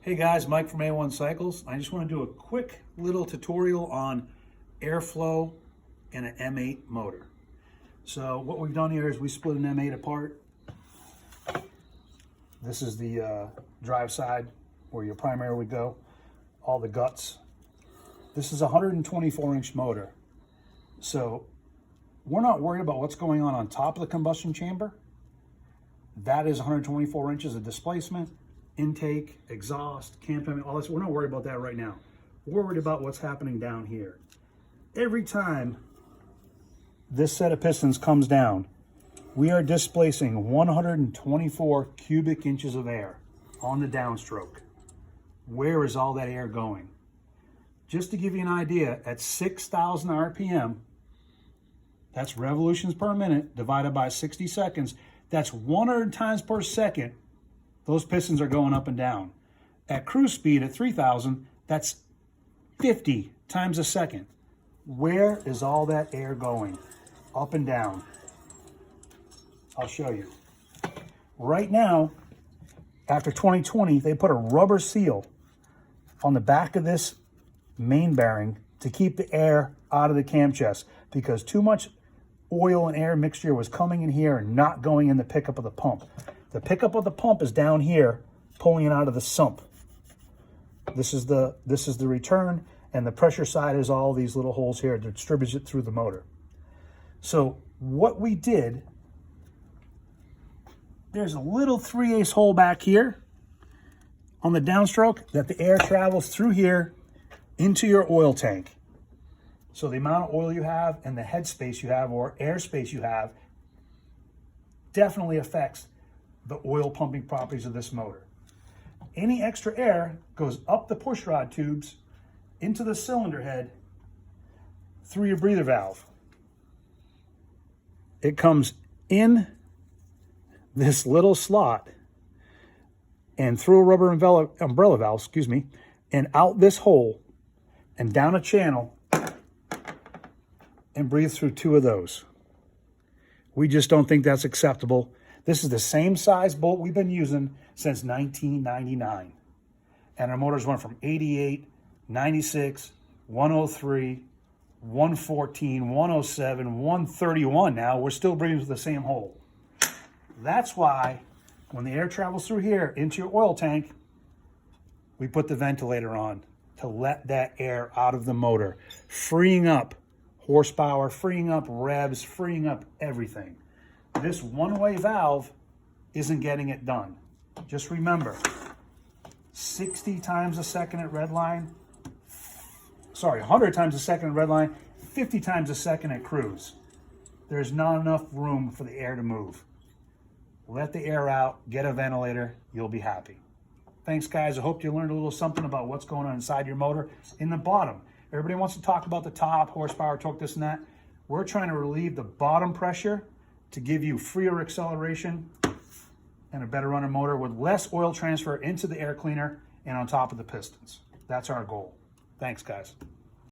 Hey guys, Mike from A1 Cycles. I just want to do a quick little tutorial on airflow in an M8 motor. So what we've done here is we split an M8 apart. This is the drive side where your primary would go, all the guts. This is a 124-inch motor. So we're not worried about what's going on top of the combustion chamber. That is 124 inches of displacement, intake, exhaust, cam payment, all this. We're not worried about that right now. We're worried about what's happening down here. Every time this set of pistons comes down, we are displacing 124 cubic inches of air on the downstroke. Where is all that air going? Just to give you an idea, at 6,000 RPM, that's revolutions per minute divided by 60 seconds, that's 100 times per second those pistons are going up and down. At cruise speed at 3,000, that's 50 times a second. Where is all that air going? Up and down. I'll show you. Right now, after 2020, they put a rubber seal on the back of this main bearing to keep the air out of the cam chest because too much oil and air mixture was coming in here and not going in the pickup of the pump. The pickup of the pump is down here, pulling it out of the sump. This is the return, and the pressure side is all these little holes here that distributes it through the motor. So what we did, there's a little 3/8 hole back here on the downstroke that the air travels through here into your oil tank. So the amount of oil you have and the head space you have or air space you have definitely affects the oil pumping properties of this motor. Any extra air goes up the push rod tubes into the cylinder head through your breather valve. It comes in this little slot and through a rubber umbrella valve, and out this hole and down a channel and breathe through two of those. We just don't think that's acceptable. This is the same size bolt we've been using since 1999. And our motors went from 88, 96, 103, 114, 107, 131 now. We're still breathing through the same hole. That's why when the air travels through here into your oil tank, we put the ventilator on to let that air out of the motor, freeing up horsepower, freeing up revs, freeing up everything. This one-way valve isn't getting it done. Just remember, 60 times a second at red line, 100 times a second at red line, 50 times a second at cruise. There's not enough room for the air to move. Let the air out, get a ventilator, you'll be happy. Thanks guys, I hope you learned a little something about what's going on inside your motor. In the bottom, everybody wants to talk about the top, horsepower, torque, this and that. We're trying to relieve the bottom pressure to give you freer acceleration and a better runner motor with less oil transfer into the air cleaner and on top of the pistons. That's our goal. Thanks, guys.